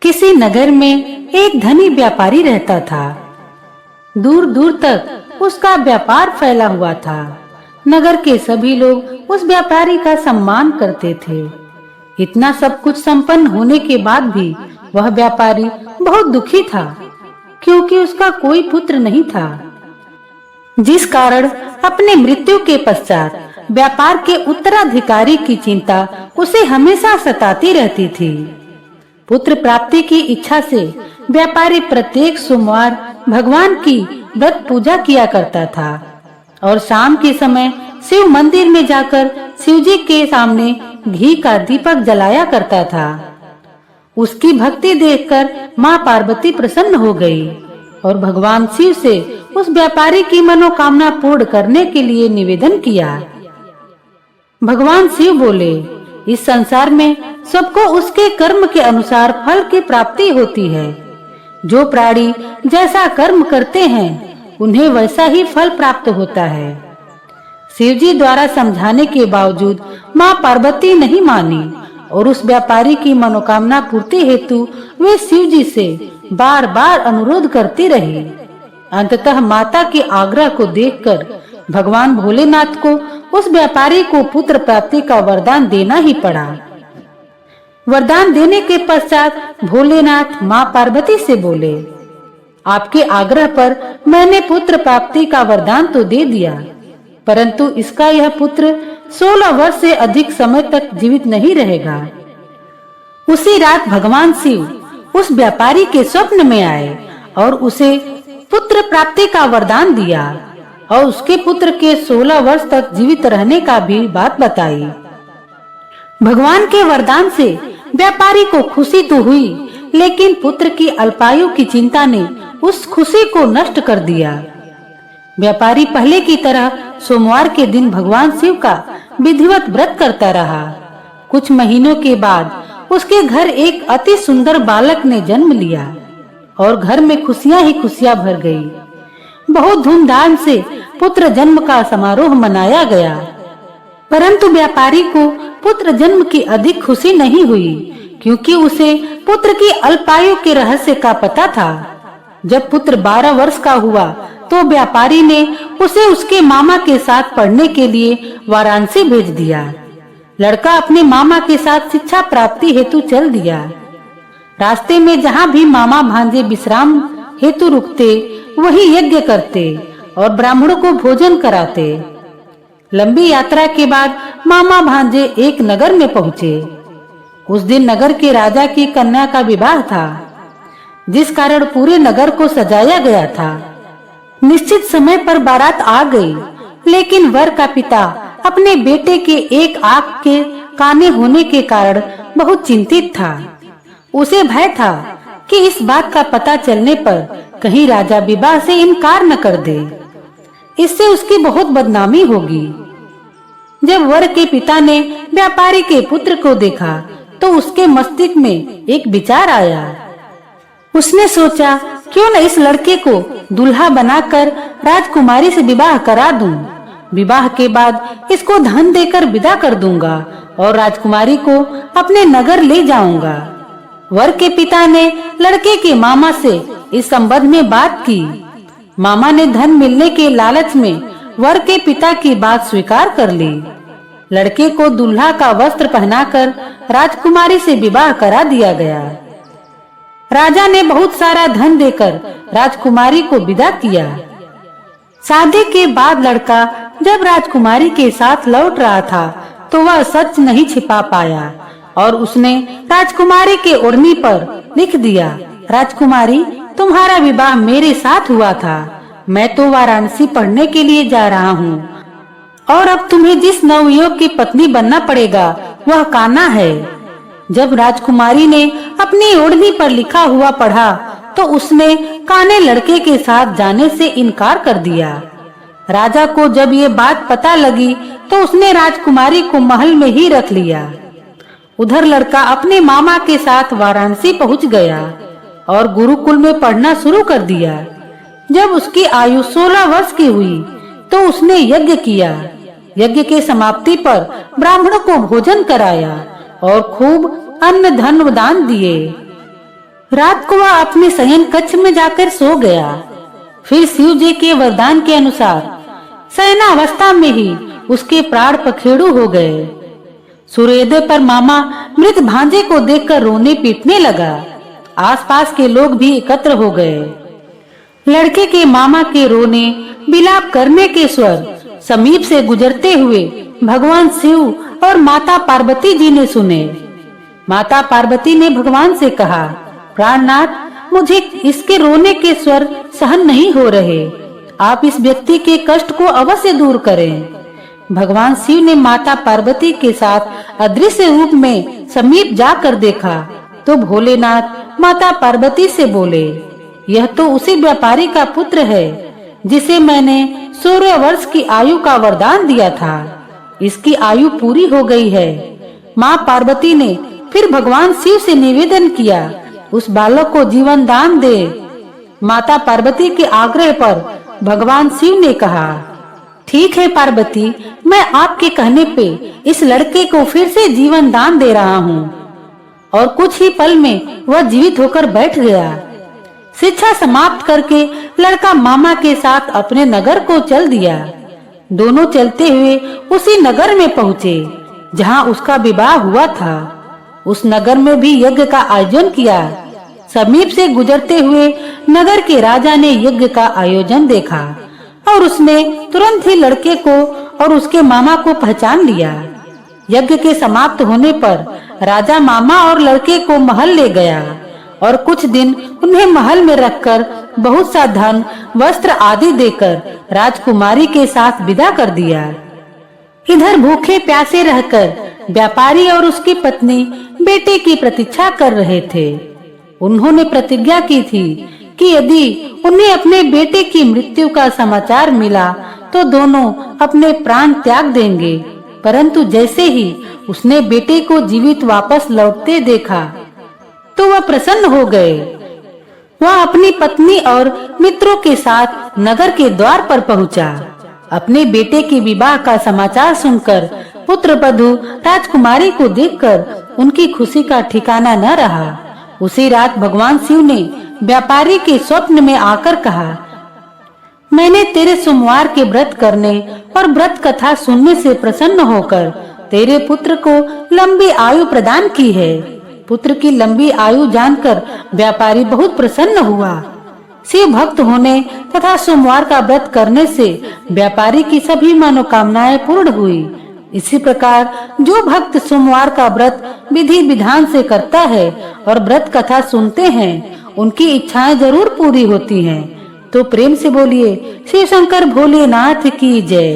किसी नगर में एक धनी व्यापारी रहता था। दूर दूर तक उसका व्यापार फैला हुआ था। नगर के सभी लोग उस व्यापारी का सम्मान करते थे। इतना सब कुछ संपन्न होने के बाद भी वह व्यापारी बहुत दुखी था, क्योंकि उसका कोई पुत्र नहीं था, जिस कारण अपने मृत्यु के पश्चात व्यापार के उत्तराधिकारी की चिंता उसे हमेशा सताती रहती थी। पुत्र प्राप्ति की इच्छा से व्यापारी प्रत्येक सोमवार भगवान की व्रत पूजा किया करता था और शाम के समय शिव मंदिर में जाकर शिव जी के सामने घी का दीपक जलाया करता था। उसकी भक्ति देखकर माँ पार्वती प्रसन्न हो गई और भगवान शिव से उस व्यापारी की मनोकामना पूर्ण करने के लिए निवेदन किया। भगवान शिव बोले, इस संसार में सबको उसके कर्म के अनुसार फल की प्राप्ति होती है। जो प्राणी जैसा कर्म करते हैं उन्हें वैसा ही फल प्राप्त होता है। शिव जी द्वारा समझाने के बावजूद माँ पार्वती नहीं मानी और उस व्यापारी की मनोकामना पूर्ति हेतु वे शिव जी से बार बार अनुरोध करती रही। अंततः माता के आग्रह को देखकर भगवान भोलेनाथ को उस व्यापारी को पुत्र प्राप्ति का वरदान देना ही पड़ा। वरदान देने के पश्चात भोलेनाथ माँ पार्वती से बोले, आपके आग्रह पर मैंने पुत्र प्राप्ति का वरदान तो दे दिया, परंतु इसका यह पुत्र 16 वर्ष से अधिक समय तक जीवित नहीं रहेगा। उसी रात भगवान शिव उस व्यापारी के स्वप्न में आए और उसे पुत्र प्राप्ति का वरदान दिया और उसके पुत्र के 16 वर्ष तक जीवित रहने का भी बात बताई। भगवान के वरदान से व्यापारी को खुशी तो हुई, लेकिन पुत्र की अल्पायु की चिंता ने उस खुशी को नष्ट कर दिया। व्यापारी पहले की तरह सोमवार के दिन भगवान शिव का विधिवत व्रत करता रहा। कुछ महीनों के बाद उसके घर एक अति सुंदर बालक ने जन्म लिया और घर में खुशियां ही खुशियां भर गई। बहुत धूमधाम से पुत्र जन्म का समारोह मनाया गया, परंतु व्यापारी को पुत्र जन्म की अधिक खुशी नहीं हुई, क्योंकि उसे पुत्र की अल्पायु के रहस्य का पता था। जब पुत्र 12 वर्ष का हुआ तो व्यापारी ने उसे उसके मामा के साथ पढ़ने के लिए वाराणसी भेज दिया। लड़का अपने मामा के साथ शिक्षा प्राप्ति हेतु चल दिया। रास्ते में जहाँ भी मामा भांजे विश्राम हेतु रुकते, वही यज्ञ करते और ब्राह्मणों को भोजन कराते। लंबी यात्रा के बाद मामा भांजे एक नगर में पहुँचे। उस दिन नगर के राजा की कन्या का विवाह था, जिस कारण पूरे नगर को सजाया गया था। निश्चित समय पर बारात आ गई, लेकिन वर का पिता अपने बेटे के एक आंख के काने होने के कारण बहुत चिंतित था। उसे भय था कि इस बात का पता चलने पर कहीं राजा विवाह से इनकार न कर दे, इससे उसकी बहुत बदनामी होगी। जब वर के पिता ने व्यापारी के पुत्र को देखा तो उसके मस्तिष्क में एक विचार आया। उसने सोचा, क्यों न इस लड़के को दूल्हा बनाकर राजकुमारी से विवाह करा दूं। विवाह के बाद इसको धन देकर विदा कर दूंगा और राजकुमारी को अपने नगर ले जाऊंगा। वर के पिता ने लड़के के मामा से इस संबंध में बात की। मामा ने धन मिलने के लालच में वर के पिता की बात स्वीकार कर ली। लड़के को दूल्हा का वस्त्र पहनाकर राजकुमारी से विवाह करा दिया गया। राजा ने बहुत सारा धन देकर राजकुमारी को विदा किया। शादी के बाद लड़का जब राजकुमारी के साथ लौट रहा था तो वह सच नहीं छिपा पाया और उसने राजकुमारी के ओढ़नी पर लिख दिया, राजकुमारी, तुम्हारा विवाह मेरे साथ हुआ था। मैं तो वाराणसी पढ़ने के लिए जा रहा हूँ और अब तुम्हें जिस नवयुवक की पत्नी बनना पड़ेगा वह कान्हा है। जब राजकुमारी ने अपनी ओढ़नी पर लिखा हुआ पढ़ा तो उसने कान्हे लड़के के साथ जाने से इनकार कर दिया। राजा को जब ये बात पता लगी तो उसने राजकुमारी को महल में ही रख लिया। उधर लड़का अपने मामा के साथ वाराणसी पहुंच गया और गुरुकुल में पढ़ना शुरू कर दिया। जब उसकी आयु 16 वर्ष की हुई तो उसने यज्ञ किया। यज्ञ के समाप्ति पर ब्राह्मणों को भोजन कराया और खूब अन्न धन दान दिए। रात को वह अपने शयन कक्ष में जाकर सो गया। फिर शिव जी के वरदान के अनुसार शयनावस्था में ही उसके प्राण पखेरु हो गए। सूर्योदय पर मामा मृत भांजे को देखकर रोने पीटने लगा। आसपास के लोग भी एकत्र हो गए। लड़के के मामा के रोने विलाप करने के स्वर समीप से गुजरते हुए भगवान शिव और माता पार्वती जी ने सुने। माता पार्वती ने भगवान से कहा, प्राणनाथ, मुझे इसके रोने के स्वर सहन नहीं हो रहे। आप इस व्यक्ति के कष्ट को अवश्य दूर करें। भगवान शिव ने माता पार्वती के साथ अदृश्य रूप में समीप जाकर देखा तो भोलेनाथ माता पार्वती से बोले, यह तो उसी व्यापारी का पुत्र है जिसे मैंने 16 वर्ष की आयु का वरदान दिया था। इसकी आयु पूरी हो गई है। माँ पार्वती ने फिर भगवान शिव से निवेदन किया, उस बालक को जीवन दान दे। माता पार्वती के आग्रह पर भगवान शिव ने कहा, ठीक है पार्वती, मैं आपके कहने पे इस लड़के को फिर से जीवन दान दे रहा हूँ। और कुछ ही पल में वह जीवित होकर बैठ गया। शिक्षा समाप्त करके लड़का मामा के साथ अपने नगर को चल दिया। दोनों चलते हुए उसी नगर में पहुँचे जहाँ उसका विवाह हुआ था। उस नगर में भी यज्ञ का आयोजन किया। समीप से गुजरते हुए नगर के राजा ने यज्ञ का आयोजन देखा और उसने तुरंत ही लड़के को और उसके मामा को पहचान लिया। यज्ञ के समाप्त होने पर राजा मामा और लड़के को महल ले गया और कुछ दिन उन्हें महल में रखकर बहुत सा धन, वस्त्र आदि देकर राजकुमारी के साथ विदा कर दिया। इधर भूखे प्यासे रहकर व्यापारी और उसकी पत्नी बेटे की प्रतीक्षा कर रहे थे। उन्होंने प्रतिज्ञा की थी कि यदि उन्हें अपने बेटे की मृत्यु का समाचार मिला तो दोनों अपने प्राण त्याग देंगे। परंतु जैसे ही उसने बेटे को जीवित वापस लौटते देखा तो वह प्रसन्न हो गए। वह अपनी पत्नी और मित्रों के साथ नगर के द्वार पर पहुंचा। अपने बेटे के विवाह का समाचार सुनकर पुत्रवधू राजकुमारी को देखकर उनकी खुशी का ठिकाना न रहा। उसी रात भगवान शिव ने व्यापारी के स्वप्न में आकर कहा, मैंने तेरे सोमवार के व्रत करने और व्रत कथा सुनने से प्रसन्न होकर तेरे पुत्र को लंबी आयु प्रदान की है। पुत्र की लंबी आयु जानकर व्यापारी बहुत प्रसन्न हुआ। शिव भक्त होने तथा सोमवार का व्रत करने से व्यापारी की सभी मनोकामनाएं पूर्ण हुई। इसी प्रकार जो भक्त सोमवार का व्रत विधि विधान से करता है और व्रत कथा सुनते हैं, उनकी इच्छाएं जरूर पूरी होती हैं। तो प्रेम से बोलिए शिव शंकर भोलेनाथ की जय।